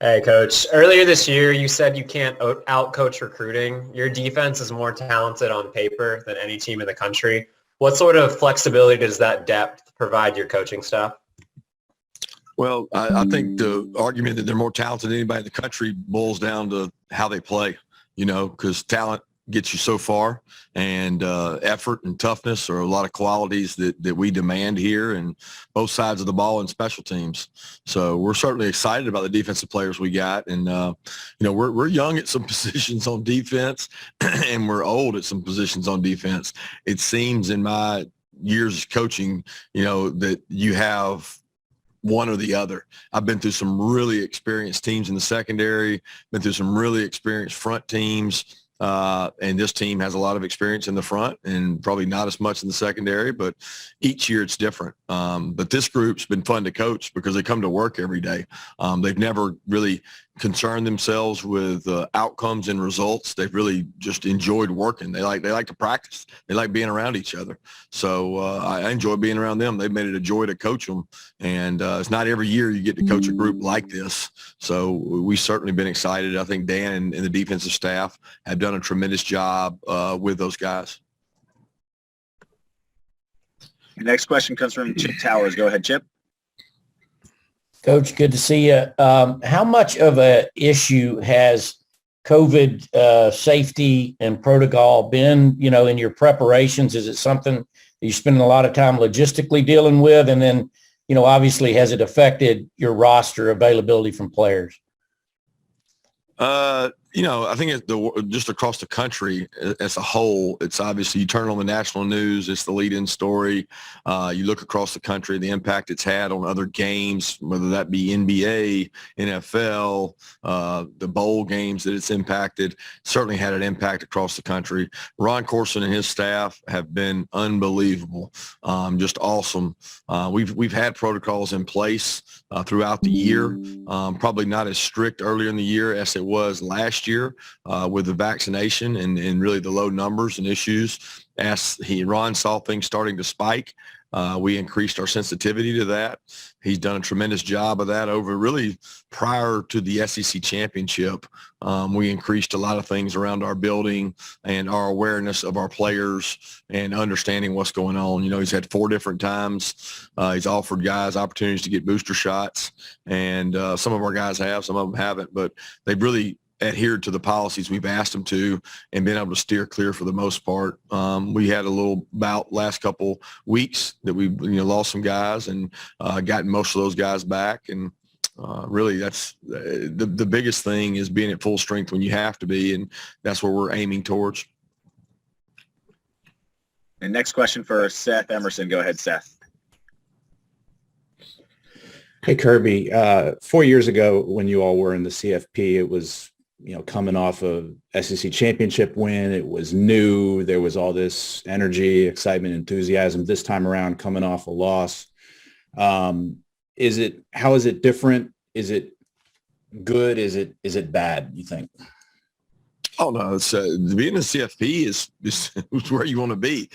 Hey, Coach. Earlier this year, you said you can't outcoach recruiting. Your defense is more talented on paper than any team in the country. What sort of flexibility does that depth provide your coaching staff? Well, I think the argument that they're more talented than anybody in the country boils down to how they play, because talent gets you so far, and effort and toughness are a lot of qualities that we demand here, and both sides of the ball and special teams. So we're certainly excited about the defensive players we got, and we're young at some positions on defense, and we're old at some positions on defense. It seems in my years coaching, that you have one or the other. I've been through some really experienced teams in the secondary, been through some really experienced front teams. And this team has a lot of experience in the front and probably not as much in the secondary, but each year it's different. But this group's been fun to coach because they come to work every day. They've never really concerned themselves with outcomes and results. They've really just enjoyed working. They like to practice. They like being around each other. So I enjoy being around them. They've made it a joy to coach them. And it's not every year you get to coach a group like this. So we've certainly been excited. I think Dan and the defensive staff have done a tremendous job with those guys. The next question comes from Chip Towers. Go ahead, Chip. Coach, good to see you. How much of an issue has COVID safety and protocol been, in your preparations? Is it something that you're spending a lot of time logistically dealing with? And then, obviously, has it affected your roster availability from players? I think just across the country as a whole, it's obviously you turn on the national news, it's the lead-in story. You look across the country, the impact it's had on other games, whether that be NBA, NFL, the bowl games that it's impacted, certainly had an impact across the country. Ron Corson and his staff have been unbelievable, just awesome. We've had protocols in place throughout the year, probably not as strict earlier in the year as it was last year with the vaccination and really the low numbers and issues. As Ron saw things starting to spike, we increased our sensitivity to that. He's done a tremendous job of that over really prior to the SEC championship. We increased a lot of things around our building and our awareness of our players and understanding what's going on. He's had 4 different times. He's offered guys opportunities to get booster shots, and some of our guys have, some of them haven't, but they've really adhered to the policies we've asked them to and been able to steer clear for the most part. We had a little bout last couple weeks that we lost some guys and gotten most of those guys back. And really that's the biggest thing is being at full strength when you have to be, and that's where we're aiming towards. And next question for Seth Emerson. Go ahead, Seth. Hey, Kirby. 4 years ago when you all were in the CFP, it was coming off of SEC championship win. It was new. There was all this energy, excitement, enthusiasm. This time around, coming off a loss. How is it different? Is it good? Is it bad, you think? Oh no, it's being a CFP is where you want to be.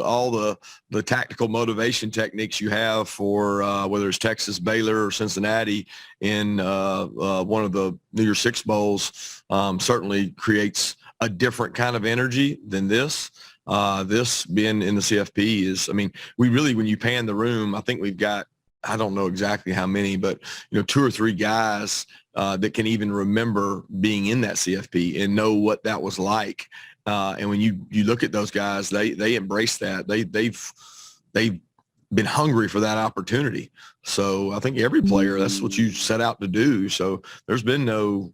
All the tactical motivation techniques you have for whether it's Texas, Baylor, or Cincinnati in one of the New Year's Six bowls certainly creates a different kind of energy than this. This being in the CFP is, we really, when you pan the room, I think we've got, I don't know exactly how many, but 2 or 3 guys that can even remember being in that CFP and know what that was like. And when you look at those guys, they embrace that. They've been hungry for that opportunity. So I think every player, that's what you set out to do. So there's been no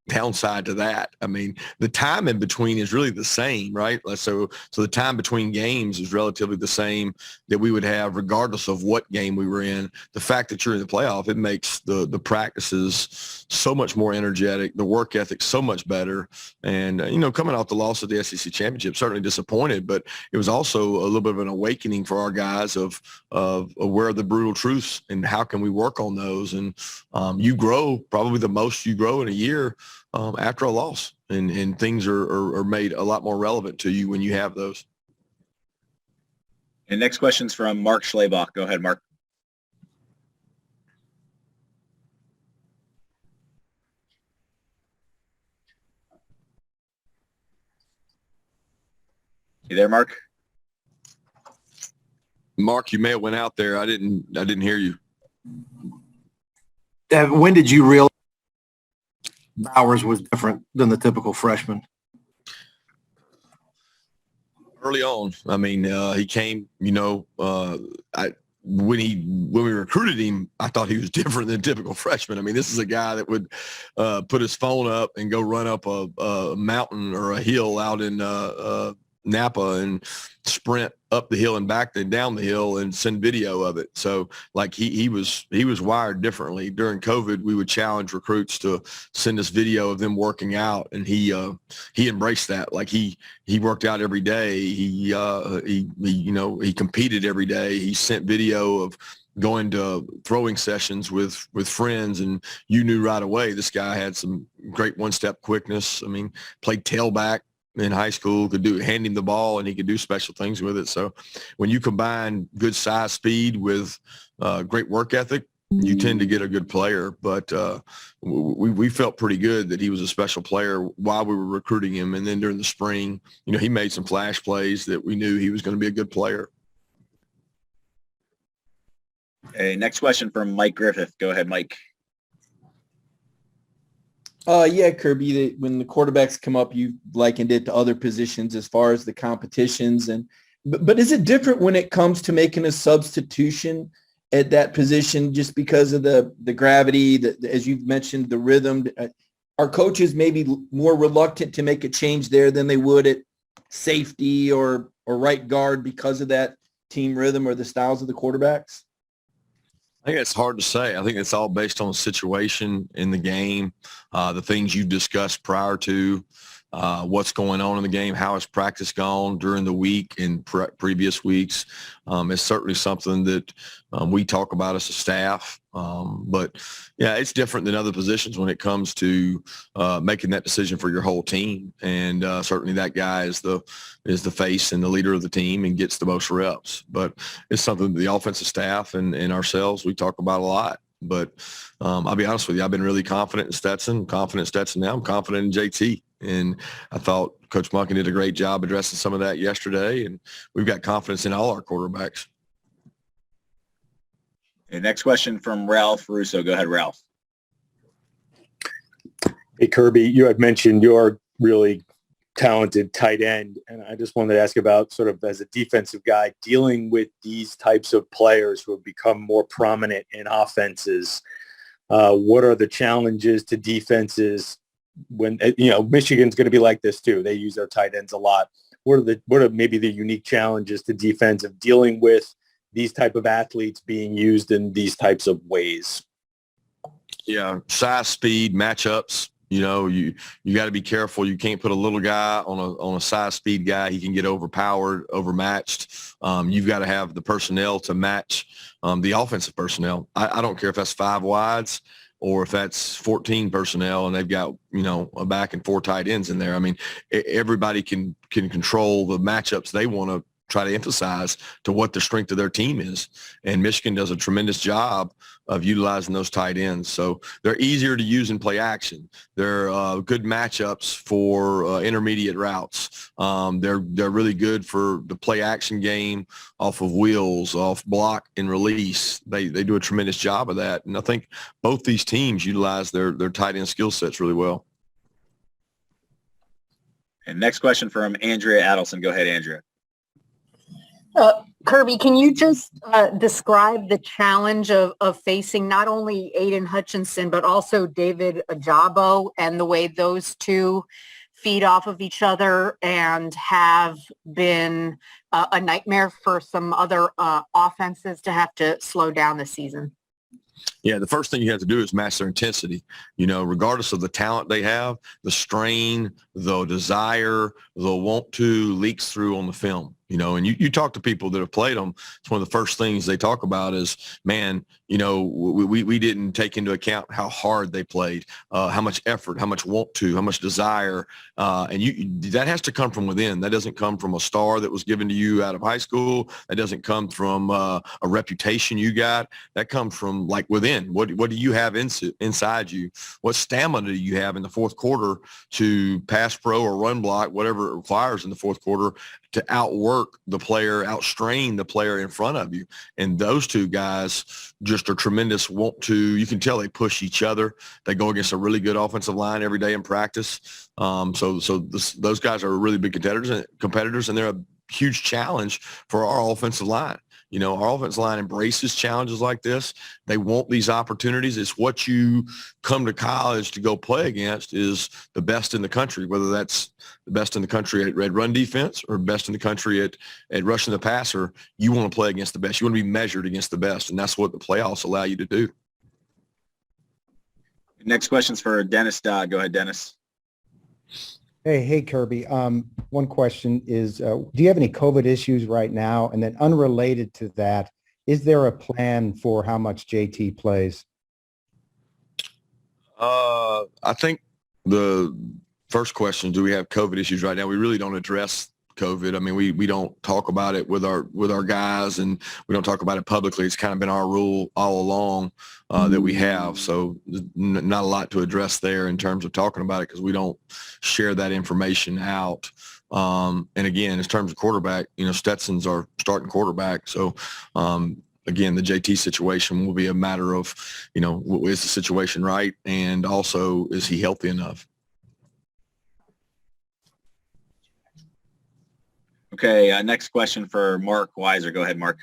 downside to that. The time in between is really the same, right? So the time between games is relatively the same that we would have regardless of what game we were in. The fact that you're in the playoff, it makes the practices so much more energetic, the work ethic so much better. And, coming off the loss of the SEC championship, certainly disappointed, but it was also a little bit of an awakening for our guys of where are the brutal truths and how can we work on those. And you grow probably the most you grow in a year after a loss, and things are made a lot more relevant to you when you have those. And next question's from Mark Schlabach. Go ahead, Mark. You there, Mark? Mark, you may have went out there. I didn't hear you. When did you realize Bowers was different than the typical freshman? Early on. I mean, he came, when we recruited him, I thought he was different than typical freshman. I mean, this is a guy that would put his phone up and go run up a mountain or a hill out in Napa and sprint up the hill and back then down the hill and send video of it. So like he was wired differently. During COVID, we would challenge recruits to send us video of them working out, and he embraced that. Like he worked out every day. He competed every day. He sent video of going to throwing sessions with friends, and you knew right away this guy had some great one-step quickness. I mean, played tailback in high school, could hand him the ball, and he could do special things with it. So when you combine good size, speed with great work ethic, you tend to get a good player. But we felt pretty good that he was a special player while we were recruiting him. And then during the spring, he made some flash plays that we knew he was going to be a good player. Okay, next question from Mike Griffith. Go ahead, Mike. Yeah, Kirby, when the quarterbacks come up, you likened it to other positions as far as the competitions. But is it different when it comes to making a substitution at that position just because of the gravity, as you've mentioned, the rhythm? Are coaches maybe more reluctant to make a change there than they would at safety or right guard because of that team rhythm or the styles of the quarterbacks? I think it's hard to say. I think it's all based on the situation in the game, the things you discussed prior to, what's going on in the game, how has practice gone during the week and previous weeks. It's certainly something that we talk about as a staff. But, yeah, it's different than other positions when it comes to making that decision for your whole team. And certainly that guy is the face and the leader of the team and gets the most reps. But it's something that the offensive staff and ourselves, we talk about a lot. But I'll be honest with you, I've been really confident in Stetson, now. I'm confident in JT. And I thought Coach Monken did a great job addressing some of that yesterday. And we've got confidence in all our quarterbacks. Okay, next question from Ralph Russo. Go ahead, Ralph. Hey, Kirby, you had mentioned your really talented tight end. And I just wanted to ask about sort of as a defensive guy dealing with these types of players who have become more prominent in offenses. What are the challenges to defenses when, Michigan's going to be like this too. They use their tight ends a lot. What are maybe the unique challenges to defense of dealing with these type of athletes being used in these types of ways? Yeah, size, speed, matchups. You got to be careful. You can't put a little guy on a size speed guy. He can get overpowered, overmatched. You've got to have the personnel to match the offensive personnel. I don't care if that's 5 wides or if that's 14 personnel and they've got, a back and 4 tight ends in there. I mean, everybody can control the matchups they want to try to emphasize to what the strength of their team is. And Michigan does a tremendous job of utilizing those tight ends. So they're easier to use in play action. They're good matchups for intermediate routes. They're really good for the play action game off of wheels, off block and release. They do a tremendous job of that. And I think both these teams utilize their tight end skill sets really well. And next question from Andrea Adelson. Go ahead, Andrea. Kirby, can you just describe the challenge of facing not only Aiden Hutchinson, but also David Ajabo and the way those two feed off of each other and have been a nightmare for some other offenses to have to slow down this season? Yeah, the first thing you have to do is match their intensity. Regardless of the talent they have, the strain, the desire, the want to leaks through on the film. And you talk to people that have played them. It's one of the first things they talk about is, man, we didn't take into account how hard they played, how much effort, how much want to, how much desire. And that has to come from within. That doesn't come from a star that was given to you out of high school. That doesn't come from a reputation you got. That comes from like within win? What do you have inside you? What stamina do you have in the fourth quarter to pass pro or run block, whatever it requires in the fourth quarter, to outwork the player, outstrain the player in front of you? And those two guys just are tremendous. You can tell they push each other. They go against a really good offensive line every day in practice. Those guys are really big competitors, and they're a huge challenge for our offensive line. You know, our offensive line embraces challenges like this. They want these opportunities. It's what you come to college to go play against is the best in the country, whether that's the best in the country at run defense or best in the country at rushing the passer. You want to play against the best. You want to be measured against the best, and that's what the playoffs allow you to do. Next question's for Dennis Dodd. Go ahead, Dennis. Hey, Kirby. One question is, do you have any COVID issues right now? And then unrelated to that, is there a plan for how much JT plays? I think the first question, do we have COVID issues right now? We really don't address COVID. I mean, we don't talk about it with our guys, and we don't talk about it publicly. It's kind of been our rule all along that we have. So not a lot to address there in terms of talking about it, because we don't share that information out. And again, in terms of quarterback, you know, Stetson's our starting quarterback. So again, the JT situation will be a matter of, you know, is the situation right? And also, is he healthy enough? Okay, next question for Mark Weiser. Go ahead, Mark.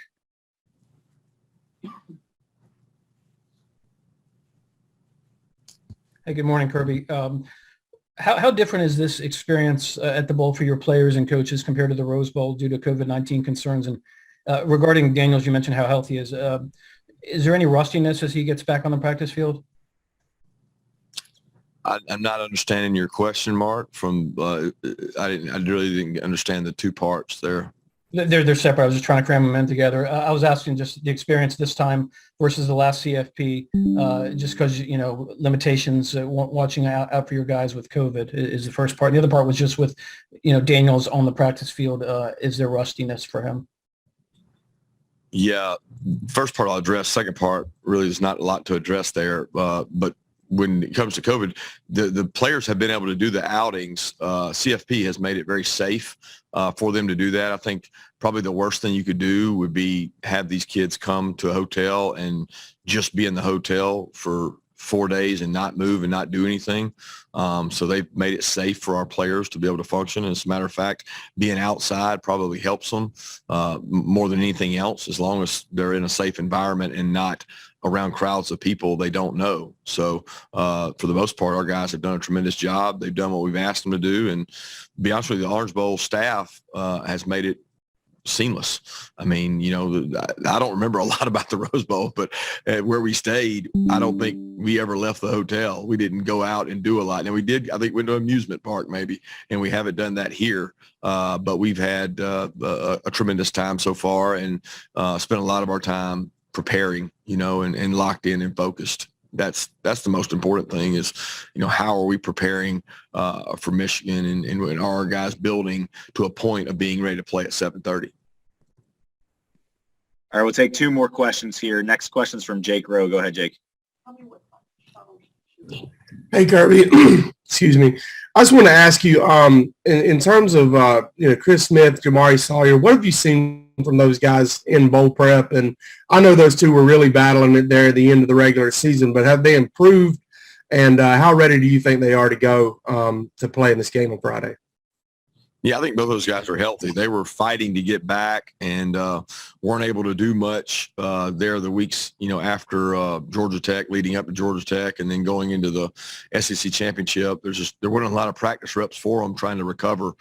Hey, good morning, Kirby. How different is this experience at the Bowl for your players and coaches compared to the Rose Bowl due to COVID-19 concerns? And regarding Daniels, you mentioned how healthy he is. Is there any rustiness as he gets back on the practice field? I'm not understanding your question, Mark. I really didn't understand the two parts there. They're separate. I was just trying to cram them in together. I was asking just the experience this time versus the last CFP, just because, you know, limitations, watching out for your guys with COVID is the first part. And the other part was just with, you know, Daniels on the practice field. Is there rustiness for him? Yeah. First part I'll address. Second part really is not a lot to address there. But when it comes to COVID, the players have been able to do the outings. CFP has made it very safe for them to do that. I think probably the worst thing you could do would be have these kids come to a hotel and just be in the hotel for 4 days and not move and not do anything. So they've made it safe for our players to be able to function. And as a matter of fact, being outside probably helps them more than anything else, as long as they're in a safe environment and not around crowds of people they don't know. So for the most part, our guys have done a tremendous job. They've done what we've asked them to do. And to be honest with you, the Orange Bowl staff has made it seamless. I mean, you know, I don't remember a lot about the Rose Bowl, but where we stayed, I don't think we ever left the hotel. We didn't go out and do a lot. And we did, I think, went to an amusement park maybe, and we haven't done that here. But we've had a tremendous time so far, and spent a lot of our time preparing, you know, and locked in and focused. That's the most important thing is, you know, how are we preparing for Michigan, and are our guys building to a point of being ready to play at 7:30? All right, we'll take two more questions here. Next question's from Jake Rowe. Go ahead, Jake. Hey, Kirby. Excuse me. I just want to ask you, in terms of, you know, Chris Smith, Jamari Sawyer, what have you seen from those guys in bowl prep? And I know those two were really battling it there at the end of the regular season, but have they improved? And how ready do you think they are to go to play in this game on Friday? Yeah, I think both those guys are healthy. They were fighting to get back and weren't able to do much there the weeks, you know, after Georgia Tech, leading up to Georgia Tech, and then going into the SEC championship. There weren't a lot of practice reps for them trying to recover.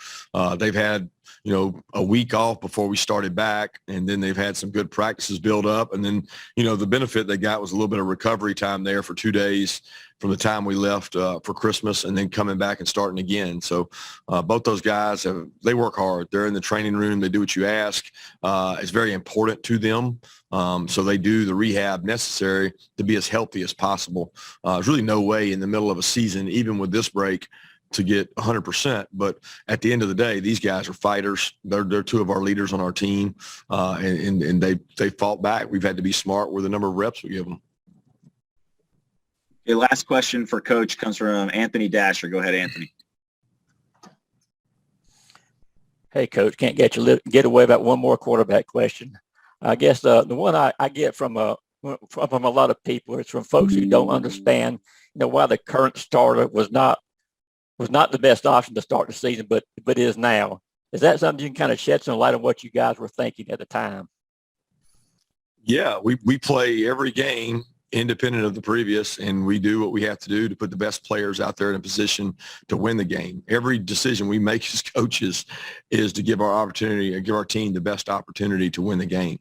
They've had, you know, a week off before we started back, and then they've had some good practices build up. And then, you know, the benefit they got was a little bit of recovery time there for 2 days from the time we left for Christmas, and then coming back and starting again. So both those guys, they work hard. They're in the training room. They do what you ask. It's very important to them. So they do the rehab necessary to be as healthy as possible. There's really no way in the middle of a season, even with this break, to get 100%. But at the end of the day, these guys are fighters. They're two of our leaders on our team, and they fought back. We've had to be smart with the number of reps we give them. The last question for Coach comes from Anthony Dasher. Go ahead, Anthony. Hey, Coach, can't get away about one more quarterback question. I guess the one I get from a lot of people is from folks who don't understand, why the current starter was not the best option to start the season, but is now. Is that something you can kind of shed some light on what you guys were thinking at the time? Yeah, we play every game independent of the previous, and we do what we have to do to put the best players out there in a position to win the game. Every decision we make as coaches is to give our team the best opportunity to win the game.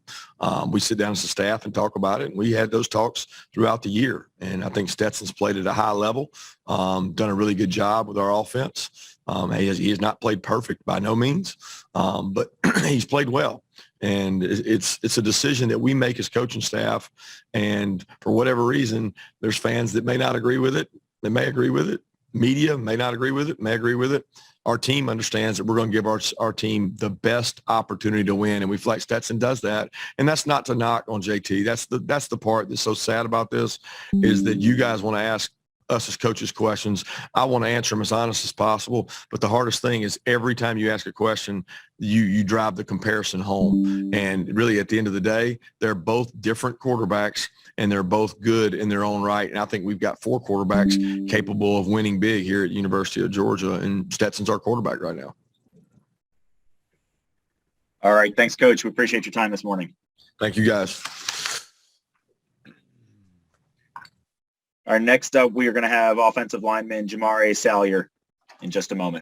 We sit down as a staff and talk about it, and we had those talks throughout the year. And I think Stetson's played at a high level, done a really good job with our offense. He has not played perfect by no means, but he's played well. And it's a decision that we make as coaching staff. And for whatever reason, there's fans that may not agree with it. They may agree with it. Media may not agree with it, may agree with it. Our team understands that we're going to give our team the best opportunity to win. And we feel like Stetson does that. And that's not to knock on JT. That's the part that's so sad about this, is that you guys want to ask us as coaches questions. I want to answer them as honest as possible. But the hardest thing is every time you ask a question, you drive the comparison home. And really at the end of the day, they're both different quarterbacks and they're both good in their own right. And I think we've got 4 quarterbacks capable of winning big here at University of Georgia, and Stetson's our quarterback right now. All right. Thanks, Coach. We appreciate your time this morning. Thank you, guys. All right, next up, we are going to have offensive lineman Jamari Salyer in just a moment.